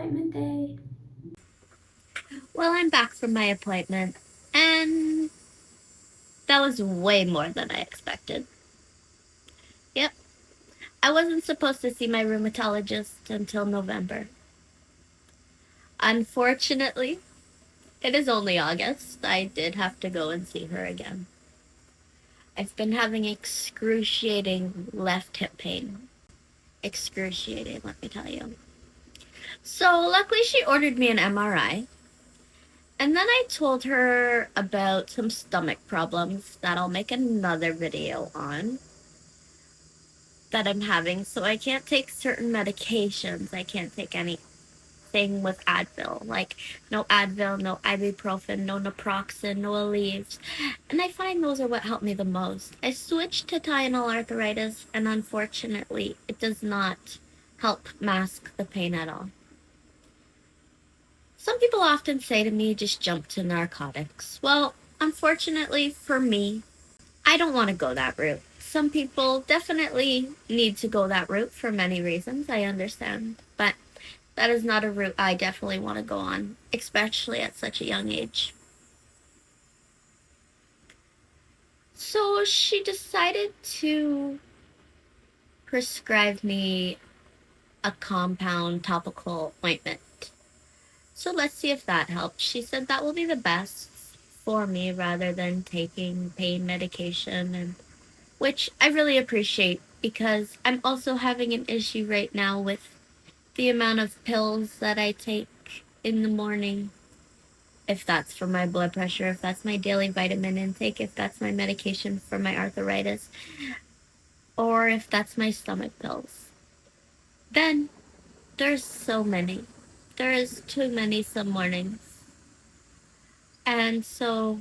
appointment day. Well, I'm back from my appointment, and that was way more than I expected. Yep, I wasn't supposed to see my rheumatologist until November. Unfortunately, it is only August. I did have to go and see her again. I've been having excruciating left hip pain. Excruciating, let me tell you. So, luckily, she ordered me an MRI. And then I told her about some stomach problems that I'll make another video on that I'm having. So I can't take certain medications. I can't take anything with Advil. Like no Advil, no ibuprofen, no naproxen, no Aleve. And I find those are what help me the most. I switched to Tylenol arthritis, and unfortunately, it does not help mask the pain at all. Some people often say to me, just jump to narcotics. Well, unfortunately for me, I don't want to go that route. Some people definitely need to go that route for many reasons, I understand. But that is not a route I definitely want to go on, especially at such a young age. So she decided to prescribe me a compound topical ointment. So let's see if that helps. She said that will be the best for me rather than taking pain medication, and which I really appreciate because I'm also having an issue right now with the amount of pills that I take in the morning. If that's for my blood pressure, if that's my daily vitamin intake, if that's my medication for my arthritis, or if that's my stomach pills. Then there's so many. There is too many some mornings. And so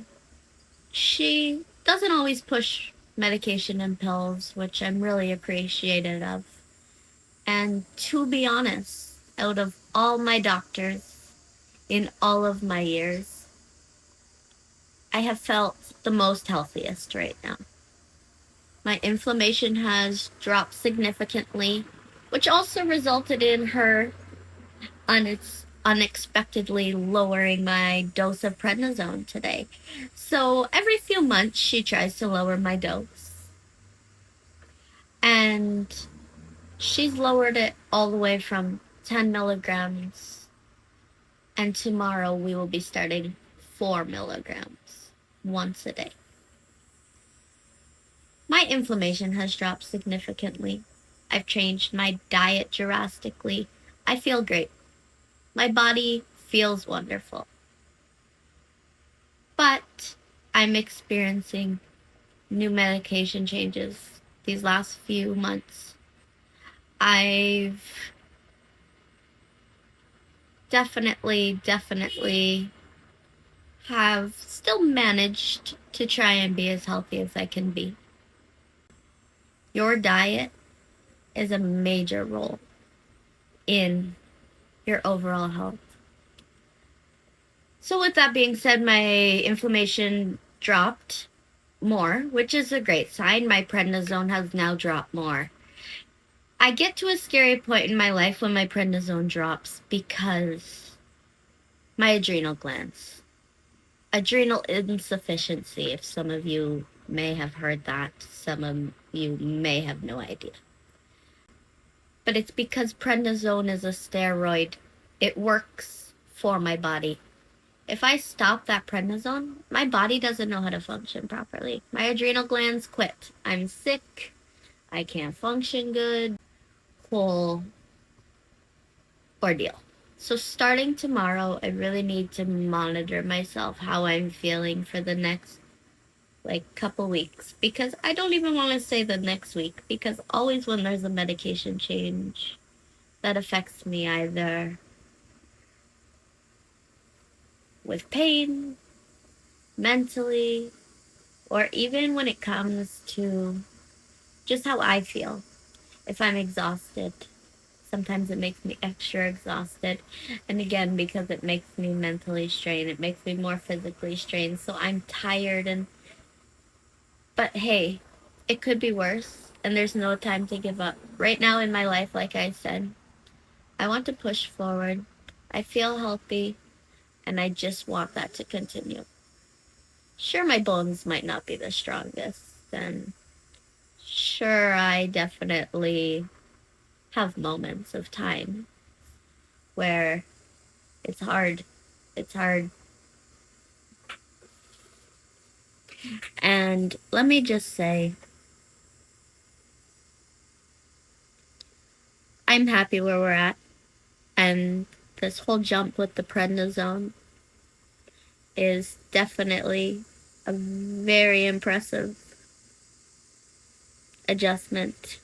she doesn't always push medication and pills, which I'm really appreciative of. And to be honest, out of all my doctors in all of my years, I have felt the most healthiest right now. My inflammation has dropped significantly, which also resulted in her unexpectedly lowering my dose of prednisone today. So every few months, she tries to lower my dose. And she's lowered it all the way from 10 milligrams. And tomorrow we will be starting 4 milligrams once a day. My inflammation has dropped significantly. I've changed my diet drastically. I feel great. My body feels wonderful. But I'm experiencing new medication changes these last few months. I've definitely have still managed to try and be as healthy as I can be. Your diet is a major role in your overall health. So with that being said, my inflammation dropped more, which is a great sign. My prednisone has now dropped more. I get to a scary point in my life when my prednisone drops because my adrenal glands. Adrenal insufficiency, if some of you may have heard that, some of you may have no idea. But it's because prednisone is a steroid. It works for my body. If I stop that prednisone, my body doesn't know how to function properly. My adrenal glands quit. I'm sick. I can't function good. Whole ordeal. So starting tomorrow, I really need to monitor myself, how I'm feeling for the next couple weeks, because I don't even want to say the next week, because always when there's a medication change that affects me either with pain, mentally, or even when it comes to just how I feel. If I'm exhausted, sometimes it makes me extra exhausted. And again, because it makes me mentally strained, it makes me more physically strained. So I'm tired but hey, it could be worse, and there's no time to give up. Right now in my life, like I said, I want to push forward. I feel healthy, and I just want that to continue. Sure, my bones might not be the strongest, and sure, I definitely have moments of time where it's hard. It's hard. And let me just say, I'm happy where we're at. And this whole jump with the prednisone is definitely a very impressive adjustment.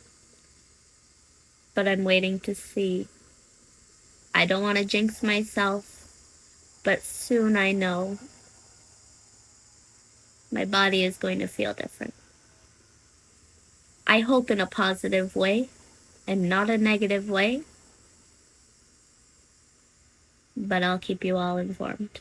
But I'm waiting to see. I don't want to jinx myself, but soon I know my body is going to feel different. I hope in a positive way and not a negative way, but I'll keep you all informed.